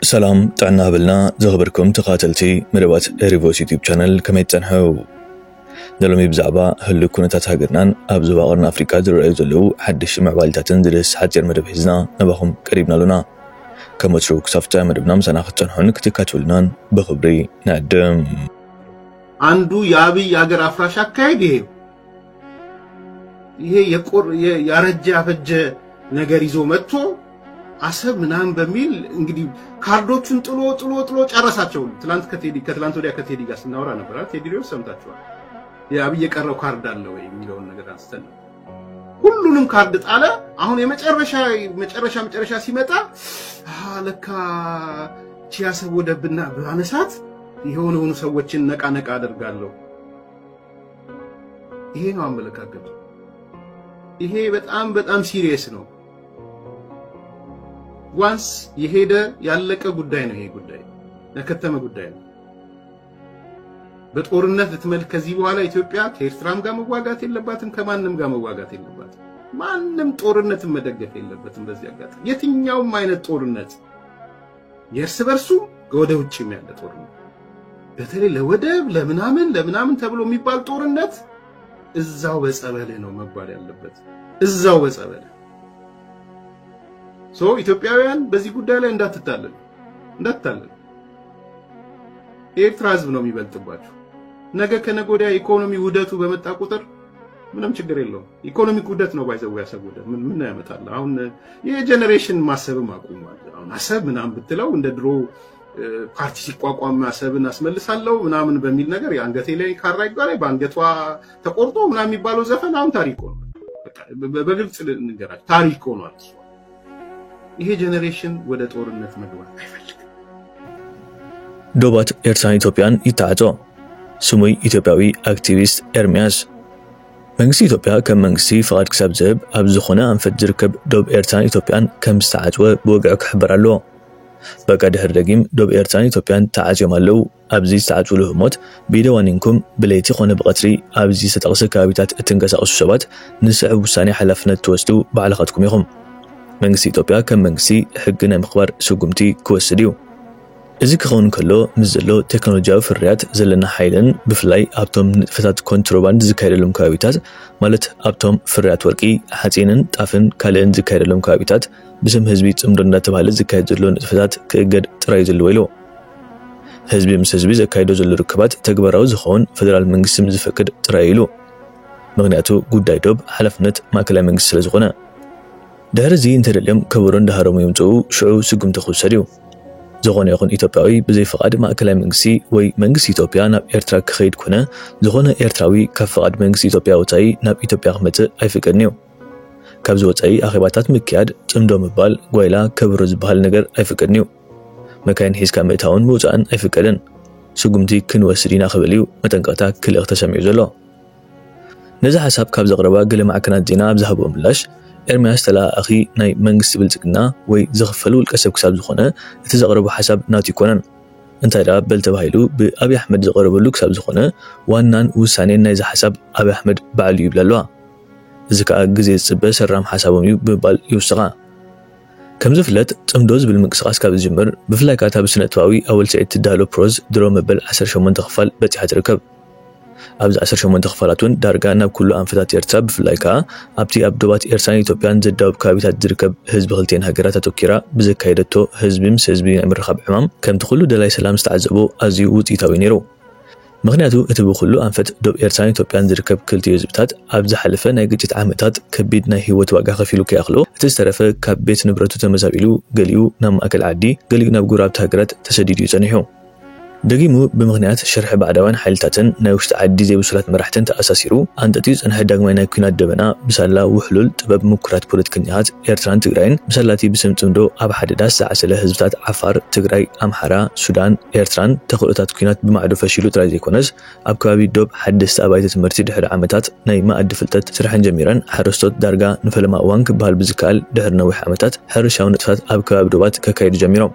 سلام تعنا بلنا زغبركم تقاتلتي مربات ريفوس يوتيوب channel كما يتنحو دلومي بزعبا هلو كونتات هاجرنان أبزوا قرن أفريقيا درأيو زلو حدش معوالتاتن درس حجر مرب هزنا نباهم قريبنا لنا كما تشوك صفتا مربنا مساناختن هون كتكاتولنان بخبري نقدم አንዱ ያብይ ያገር አፍራሽ አካሄድ ይሄ ያረጀ አፈጀ ነገር ይዞ መጥቶ አሰብ ምናምን በሚል እንግዲህ ካርዶቹን ጥሎ ጨረሳቸው። ከትላንት ወዲያ ከቴዲ ጋር ስናወራ ነበር። ቴዲሪዮ ሰምታችኋል። ያብይ የቀረው ካርድ አለ ወይ የሚለውን ነገር አንስተን ሁሉንም ካርድ ጣለ። አሁን የመጨረሻ ሲመጣ ለካ ቺያሰብ ወደብና ባነሳት የሆኑ ሰዎችን ነቃ አደርጋለሁ። ይሄ ነው አመለካከቱ። ይሄ በጣም ሲሪየስ ነው። ዋንስ የሄደ ያለቀ ጉዳይ ነው። ይሄ ጉዳይ ለከተመ ጉዳይ ነው። በጦርነት ልትመልክ ከዚህ በኋላ ኢትዮጵያ ከኤርትራም ጋር መዋጋት የለባትም፣ ከማንም ጋር መዋጋት የለባትም። ማንም ጦርነትን መደገፍ የለበትም። በዚህ አጋጣሚ የትኛውም አይነት ጦርነት የእርስ በርሱ ወደ ውጭም ያለ ጦርነት በተለይ ለወደብ ለምናምን ተብሎ የሚባል ጦርነት እዛው በጸበለ ነው መባል ያለበት። እዛው በጸበለ ኢትዮጵያውያን በዚህ ጉዳይ ላይ እንዳትታለሉ። ኤርትራ ህዝብ ነው የሚበልጥባችሁ። ነገ ከነገ ወዲያ ኢኮኖሚ ውደቱ በመጣ ቁጥር ምንም ችግር የለውም። ኢኮኖሚክ ውደት ነው ባይዘው ያሰቡደ ምን ያመጣል? አሁን የጄኔሬሽን ማሰብም አቁሟል። አሁን አሰብ ምናምን ብትለው እንደ ድሮ ፓርቲ ሲቋቋም አሰብን አስመልሳለሁ ምናምን በሚል ነገር ያንገቴ ላይ ካራ ይባላል ባንገቷ ተቆርጦ ምናምን የሚባለው ዘፈን አሁን ታሪክ ሆኗል። በቃ በግልጽ ልንገራችሁ ታሪክ ሆኗል። ይሄ ጄኔሬሽን ወደ ጦርነት መግባት አይፈልግም። ዶባት ኤርትራን ኢትዮጵያን ይታዓጾ ስሙይ ኢትዮጵያዊ አክቲቪስት ኤርሚያስ መንግስቲ ኢትዮጵያ ከመንግስቲ ፍቃድ ክሳብ ዝህብ ኣብ ዝኾነ አንፈት ዝርከብ ዶብ ኤርትራን ኢትዮጵያን ከም ዝተዓጽወ ብወግዑ ክሕበር ኣለዎ። በቀደህር ደጊም ዶብ ኤርትራን ኢትዮጵያን ተዓጽዮም ኣለው። ኣብዚ ዝተዓጽውሉ ህሞት ቢደዋኒንኩም ብለይቲ ኾነ ብቐትሪ ኣብዚ ዝተጠቕሰ ከባቢታት እትንቀሳቐሱ ሰባት ንስዕብ ውሳኔ ሓላፍነት ትወስዱ ባዕልኻትኩም ኢኹም። መንግስቲ ኢትዮጵያ ከም መንግስቲ ሕጊ ናይ ምኽባር ስጉምቲ ክወስድ እዩ። እዚ ክኸውን ከሎ ምስ ዘሎ ቴክኖሎጂያዊ ፍርያት ዘለና ሓይልን ብፍላይ ኣብቶም ንጥፈታት ኮንትሮባንድ ዝካየደሎም ከባቢታት ማለት ኣብቶም ፍርያት ወርቂ ሓፂንን ጣፍን ካልእን ዝካየደሎም ከባቢታት ብስም ህዝቢ ጽምዶ እንዳተባሃለ ዝካየድ ዘሎ ንጥፈታት ክእገድ ጥራይ ዘለዎ ኢሉ ህዝቢ ምስ ህዝቢ ዘካይዶ ዘሎ ርክባት ተግባራዊ ዝኸውን ፌደራል መንግስቲ ዝፈቅድ ጥራይ ኢሉ ምክንያቱ ጉዳይ ዶብ ሓላፍነት ማእከላዊ መንግስቲ ስለ ዝኾነ ድሕሪ እዚ እንተደልዮም ከበሮ እንዳሃረሙ ይምፅኡ ሽዑ ስጉምቲ ክውሰድ እዩ። ዝኾነ ይኹን ኢትዮጵያዊ ብዘይ ፍቃድ ማእከላዊ መንግስቲ ወይ መንግስቲ ኢትዮጵያ ናብ ኤርትራ ክኸይድ ኮነ ዝኾነ ኤርትራዊ ካብ ፍቃድ መንግስቲ ኢትዮጵያ ወፃኢ ናብ ኢትዮጵያ ክመጽእ ኣይፍቀድን እዩ። ካብዚ ወፃኢ ኣኼባታት ምክያድ ጽምዶ ምባል ጓይላ ከብሮ ዝበሃል ነገር ኣይፍቀድን እዩ። መካይን ሒዝካ ምእታውን ምውፃእን ኣይፍቀድን። ስጉምቲ ክንወስድ ኢና ክብል እዩ መጠንቀቕታ ክልእኽ ተሰሚዑ ዘሎ። ነዚ ሓሳብ ካብ ዘቕረባ ገለ ማዕከናት ዜና ኣብ ዝሃብዎ ምላሽ ኤርሚያስ ተላኣኺ ናይ መንግስቲ ብልጽግና ወይ ዝኽፈሉ ውልቀ ሰብ ክሳብ ዝኾነ እቲ ዘቕረቡ ሓሳብ ናቱ ይኮነን። እንታይ ዳ በል ተባሂሉ ብኣብይ ኣሕመድ ዘቐረበሉ ክሳብ ዝኾነ ዋናን ውሳኔን ናይዚ ሓሳብ ኣብይ ኣሕመድ ባዕሉ ይብል ኣለዋ። እዚ ከዓ ግዜ ዝፅበ ሰራም ሓሳቦም እዩ ብምባል ይውስኻ። ከም ዝፍለጥ ጽምዶ ዝብል ምንቅስቓስ ካብ ዝጅምር ብፍላይ ከዓ ኣብ ስነ ጥበባዊ ኣወልትዒት ትዳሎ ፕሮዝ ድሮ መበል 18 ክፋል በፂሓ ትርከብ። ኣብዚ 18 ክፋላት እውን ዳርጋ ናብ ኩሉ አንፈታት ኤርትራ ብፍላይ ከዓ ኣብቲ ኣብ ዶባት ኤርትራን ኢትዮጵያን ዘዳውብ ከባቢታት ዝርከብ ህዝቢ ክልቴን ሃገራት ኣተኪራ ብዘካየደቶ ህዝቢ ምስ ህዝቢ ናይ ምርኻብ ሕማም ከምቲ ኩሉ ደላይ ሰላም ዝተዓዘቦ ኣዝዩ ውፅኢታዊ ነይሩ። ምክንያቱ እቲ ብኩሉ አንፈት ዶብ ኤርትራን ኢትዮጵያን ዝርከብ ክልቲኡ ህዝብታት ኣብ ዝሓለፈ ናይ ግጭት ዓመታት ከቢድ ናይ ህይወት ዋጋ ከፊሉ ከያኽሎ እቲ ዝተረፈ ካብ ቤት ንብረቱ ተመዛቢሉ ገሊኡ ናብ ማእከል ዓዲ ገሊኡ ናብ ጉራብቲ ሃገራት ተሰዲዱ ይጸኒሑ። ደጊሙ ብምክንያት ሽርሒ ባዕዳውያን ሓይልታትን ናይ ውሽጢ ዓዲ ዘይብሱላት መራሕትን ተኣሳሲሩ አንጠጢዩ ጸንሐ ዳግማይ ናይ ኩናት ደበና ብሳላ ውሕሉል ጥበብ ምኩራት ፖለቲከኛታት ኤርትራን ትግራይን ብሳላቲ ብስም ጽምዶ ኣብ ሓደ ዳስ ዝዓሰለ ህዝብታት ዓፋር፣ ትግራይ፣ ኣምሓራ፣ ሱዳን፣ ኤርትራን ተኽእሎታት ኩናት ብማዕዶ ፈሺሉ ጥራይ ዘይኮነስ ኣብ ከባቢ ዶብ ሓደስቲ ኣባይቲ ትምህርቲ ድሕሪ ዓመታት ናይ ማእዲ ፍልጠት ስራሕን ጀሚረን ሓረስቶት ዳርጋ ንፈለማ እዋን ክበሃል ብዝከኣል ድሕሪ ነዊሕ ዓመታት ሕርሻዊ ንጥፈታት ኣብ ከባቢ ዶባት ከካይዱ ጀሚሮም።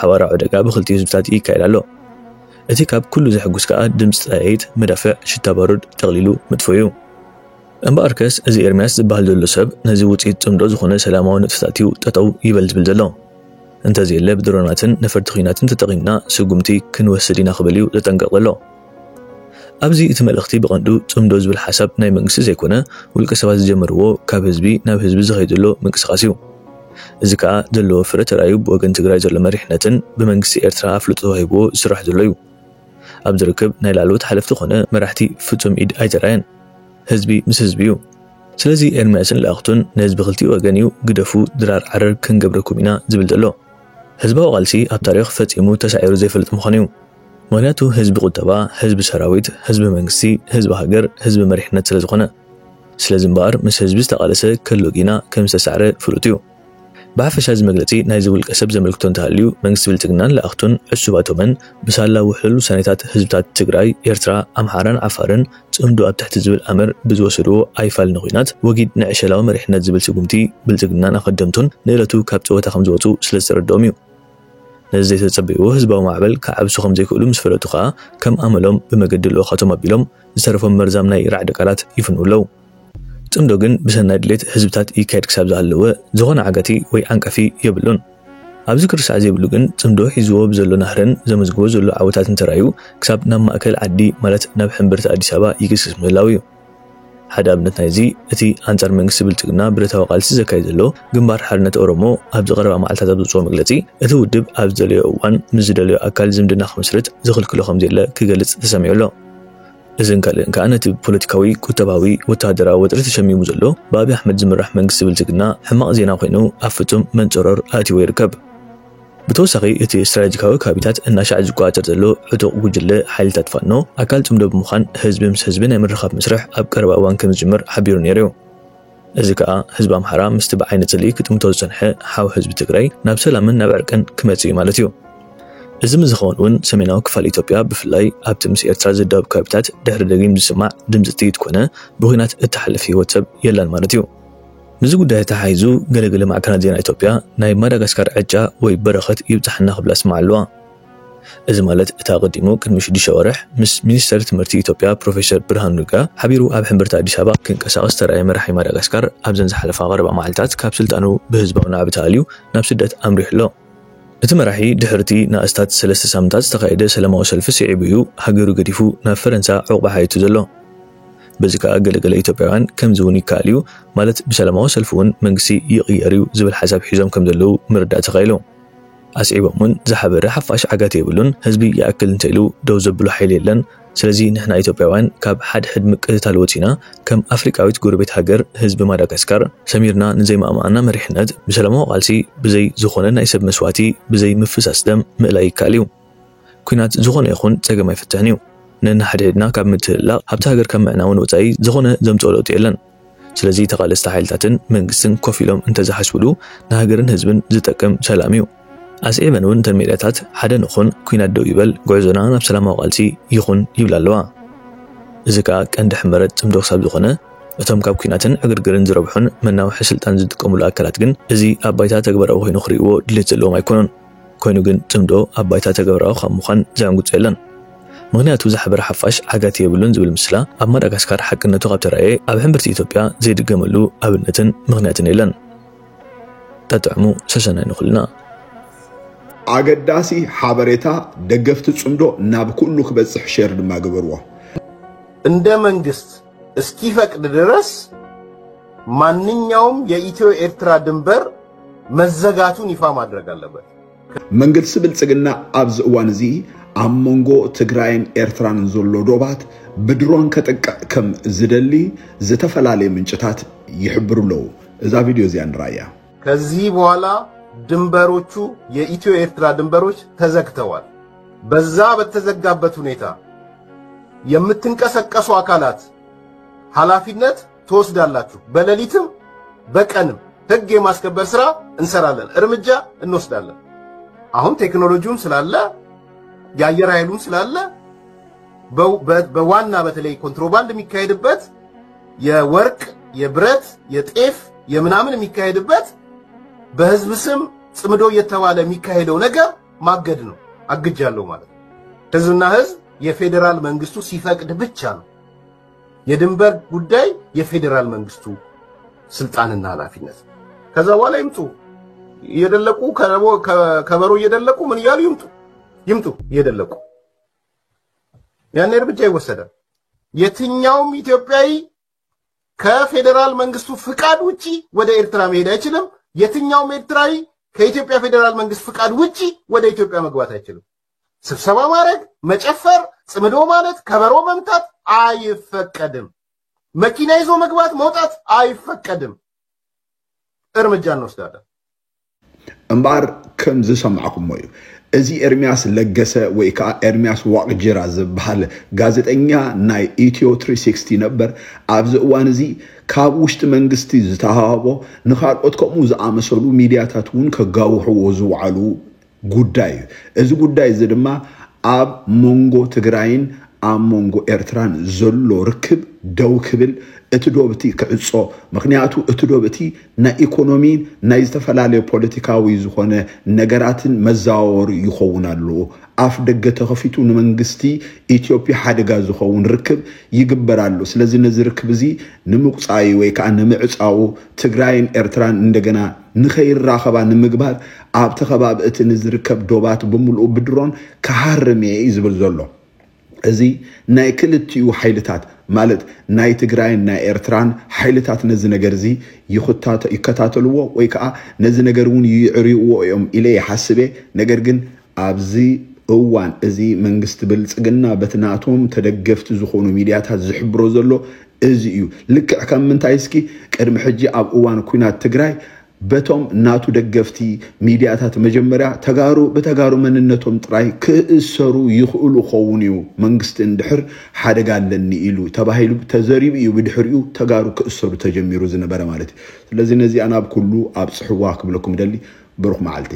ሓባራዊ ዕደጋ ብክልቲኡ ህዝብታት ይካየድ ኣሎ። እቲ ካብ ኩሉ ዘሕጉስ ከዓ ድምፂ ጣይት መዳፍዕ ሽታ ባሩድ ተቕሊሉ መጥፎዩ እምበኣርከስ እዚ ኤርሚያስ ዝበሃል ዘሎ ሰብ ነዚ ውፅኢት ጽምዶ ዝኾነ ሰላማዊ ንጥፈታት ጠጠው ይበል ዝብል ዘሎ انت زي اللي بدروناتن نفرت خيناتن تتقيمنا سقومتي كنوسدينا خبليو لتنققلو أبزي إتملختي بقندو تمدوز بالحسب ناي منقس زيكونا والكسبات جمرو كاب حزبي ناب حزب زغيدلو منقسقاسيو إذا كا دلو فرت رايب وقن تقراي زل مريحنتن بمنقس إرترا فلوتو هايبو سرح دلويو أبد ركب ناي لعلوت حلفتو خنا مرحتي فتم إيد أيترين حزبي مس حزبيو سلازي إرمياسن لأختون ناز بغلتي وقانيو قدفو درار عرر كن قبركو بنا زبل دلو حزبا وغالسي التاريخ فتيمو تسعيرو زي فلت مخانيو مغنياتو حزب قطبا حزب سراويت حزب منقسي حزب هاجر حزب مريحنت سلازخونا سلازنبار مس حزب استقالسه كلوغينا كمستسعر فلوتيو بعفش هز مغلتي نايزو القسب زملكتون تهاليو منقس بلتقنان لأختون عسوباتومن بسالا وحلو سانيتات حزبتات تقراي إرترا أمحارن عفارن تقمدو أب تحت زبل أمر بزوسرو أيفال نغينات وقيد نعشلاو مريحنت زبل سقومتي بلتقنان أقدمتون نيلتو كابتو تخمزوتو سلسر الدوميو نزي تتصبيو حزباو معبل كعبسو خمزي كلو مسفرتو خا كم أملهم بمقدلو خاتم أبيلهم زرفهم مرزامناي رعد قالات يفنولو تمدو جن بسنة دليت حزبتات إيكاد كساب زعلوه زغون عقتي وي عنكفي يبلون عبزكر سعزي بلوغن تمدو حيزوه بزلو نهرن زمزقو زلو عوتات انترايو كساب نام مأكل عدي مالت ناب حنبرت عدي سابا يكسس ملاويو حدا ابنت نايزي اتي انتر منقس بلتقنا برتا وقالسي زكاي زلو جنبار حرنت أورومو عبز غربا معلتات ابزوصو مقلتي اتو ودب عبز دليو اوان مزدليو اكال زمدنا خمسرت زخل كلو خمزيلا كيقلت تساميولو إذن كانت بوليتيكاوي كتباوي وتادرا وترت شميمو زلو بابي أحمد زمرح منقس بلتقنا حماق زينا خوينو أفتم من جرر آتي ويركب بتوسقي اتي استراتيجيكاوي كابيتات الناشع زقواتر زلو عدوق وجل حالي تدفانو أكال تمدو بمخان حزب مس حزبنا يمرخب مسرح أب قربا وان كمزجمر حبيرو نيريو إذا كا حزب أمحرا مستبع عين تلي كتمتوز سنحي حاو حزب تقراي نابسلا من نابعركن كماتي مالتيو إذا مزخون سميناو كفال إثيوبيا بفلاي أبتمس إرترا زداب كابتات دهر دقيم بسمع دمزتي تكونه بغينات التحلفي واتساب يلان مالتيو نزو ده تحايزو قلقل مع كنديان إثيوبيا ناي مدغسكر عجا وي برخت يبتحنا قبل اسمع اللوا إذا مالت تقدمو كنمشي دي شوارح مس مينستر تمرتي إثيوبيا بروفيسور برهان نوغا حبيرو أب حنبرتا أديس أبابا كنقساقس ترأي مرحي مدغسكر أبزن زحلفا غربا معلتات كابسلتانو بهزباونا عبتاليو نابسدت أمريح لو اتمرحي دحرتي ناستات سلسة سامتات تقايدة سلامة سلف سيعبيو هاجرو قديفو نا فرنسا عقبة حياتو زلو بزكا قلقل إثيوبيان كم زوني كاليو مالت بسلامة سلفون منقسي يغيريو زبل حساب حزام كم دلو مردات تغيلو أسعيبامون زحابر حفاش عقاتي يبلون هزبي يأكل انتيلو دو زبلو حيليلن سلازي نحنا إثيوبيان كاب حد مكتال وطينا كم أفريقاويت قربت هاجر هزب مدغسكر سميرنا نزي مأمانا مريحنات بسلامة قالسي بزي زخونا نايسب مسواتي بزي مفساس دم مقلاي كاليو كوينات زخونا يخون تاقا ما يفتحنيو نن حديدنا كاب متلا هبت هاجر كم معناون وطاي زخونا زمتولو تيلن سلازي تقال استحيلتاتن منقسن كوفيلوم انت زحسولو نهاجرن هزبن زتاكم سلاميو أسئبنون تنميراتات حدا نخون كوينات دو يبل قوزونا نبسلامة قالسي يخون يبلالوا إذا كان حمرت تمدوخ ساب زخونا وتم كاب كويناتن أقرقرن زربحون مناو حسلتان زدكم الأكلات جن إذي أبايتا تقبر أوهي نخريوو دليت زلو ما يكونون كوينو جن تمدو أبايتا تقبر أو خاموخان زيان قد سيلن مغنياتو زحبر حفاش حاقاتي يبلون زبل مسلا أب مدغسكر حق النتو غاب ترأي أب حنبرت إثيوبيا زيد قملو أبنتن مغنياتن إلن تدعمو سسنا نخلنا عقداسي حابريتا دقفت صندو ناب كله كبصح شير دما غبروا እንደ መንግስት እስኪፈቅድ ድረስ ማንኛውም የኢትዮ ኤርትራ ድንበር መዘጋቱን ይፋ ማድረግ አለበት መንግስት ብልጽግና አብዝ ዋንዚ አሞንጎ ትግራይን ኤርትራን ዘሎ ዶባት ብድሮን ከጠቀም ዝደሊ ዝተፈላለ ምንጭታት ይሕብሩለው እዛ ቪዲዮ ዚያን ራያ ከዚህ በኋላ ድንበሮቹ የኢትዮ ኤርትራ ድንበሮች ተዘግተዋል በዛ በተዘጋበት ሁኔታ የምትንቀሳቀሱ አካላት ኃላፊነት ተወስዳላችሁ በሌሊትም በቀንም ህግ የማስከበር ስራ እንሰራለን እርምጃ እንወስዳለን አሁን ቴክኖሎጂውን ስላለ ያየር ኃይሉን ስላለ በዋና በተለይ ኮንትሮባንድ የሚካሄድበት የወርቅ የብረት የጤፍ የምናምን የሚካሄድበት በህዝብ ስም ጽምዶ የተባለ የሚካሄደው ነገር ማገድ ነው አግጃለሁ ማለት ህዝብና ህዝብ የፌደራል መንግስቱ ሲፈቅድ ብቻ ነው የድንበር ጉዳይ የፌደራል መንግስቱ ስልጣንና ኃላፊነት ከዛ በኋላ ይምጡ እየደለቁ ከበሮ እየደለቁ ምን ይያሉ ይምጡ እየደለቁ ያኔ እርምጃ ይወሰዳል። የትኛውም ኢትዮጵያዊ ከፌደራል መንግስቱ ፍቃድ ውጪ ወደ ኤርትራ መሄድ አይችልም። የትኛውም ኤርትራዊ ከኢትዮጵያ ፌደራል መንግስት ፍቃድ ውጪ ወደ ኢትዮጵያ መግባት አይችልም። ስብሰባ ማድረግ፣ መጨፈር፣ ጽምዶ ማለት፣ ከበሮ መምታት አይፈቀድም። መኪና ይዞ መግባት መውጣት አይፈቀድም። እርምጃ እንወስዳለን። እምባር ከም ዝሰማዕኩም ሞዩ እዚ ኤርሚያስ ለገሰ ወይ ከዓ ኤርሚያስ ዋቅጅራ ዝበሃል ጋዜጠኛ ናይ ኢትዮ 360 ነበር። ኣብዚ እዋን እዚ ካብ ውሽጢ መንግስቲ ዝተሃቦ ንኻልኦት ከምኡ ዝኣመሰሉ ሚድያታት እውን ከጋውሕዎ ዝውዓሉ ጉዳይ እዩ። እዚ ጉዳይ እዚ ድማ ኣብ ሞንጎ ትግራይን ኣብ ሞንጎ ኤርትራን ዘሎ ርክብ ደው ክብል እቲ ዶብቲ ክዕጾ ምክንያቱ እቲ ዶብቲ ናይ ኢኮኖሚን ናይ ዝተፈላለዩ ፖለቲካዊ ዝኾነ ነገራትን መዛወር ይኸውናሉ። ኣፍ ደገ ተኸፊቱ ንመንግስቲ ኢትዮጵያ ሓደጋ ዝኸውን ርክብ ይግበራሉ። ስለዚ ነዚ ርክብ እዚ ንምቁፃይ ወይ ከዓ ንምዕፃው ትግራይን ኤርትራን እንደገና ንኸይራኸባ ንምግባር ኣብ ተኸባቢ እቲ ንዝርከብ ዶባት ብምልኡ ብድሮን ከሃርም እየ ዝብል ዘሎ። እዚ ናይ ክልቲኡ ሓይልታት ማለት ናይ ትግራይን ናይ ኤርትራን ሓይልታት ነዚ ነገር እዚ ይከታተልዎ ወይ ከዓ ነዚ ነገር እውን ይዕሪዎ እዮም ኢለ ይሓስበ። ነገር ግን ኣብዚ እዋን እዚ መንግስቲ ብልጽግና በትናቶም ተደገፍቲ ዝኾኑ ሚድያታት ዝሕብሮ ዘሎ እዚ እዩ። ልክዕ ከም ምንታይ እስኪ ቅድሚ ሕጂ ኣብ እዋን ኩናት ትግራይ በቶም ናቱ ደገፍቲ ሚድያታት መጀመሪያ ተጋሩ በተጋሩ መንነቶም ጥራይ ክእሰሩ ይኽእሉ ኸውን እዩ መንግስቲ እንድሕር ሓደጋ ኣለኒ ኢሉ ተባሂሉ ተዘሪብ እዩ ብድሕሪኡ ተጋሩ ክእሰሩ ተጀሚሩ ዝነበረ ማለት። ስለዚህ ነዚ ኣናብ ኩሉ ኣብ ጽሕዋ ክብለኩም ደሊ ብሩኽ መዓልቲ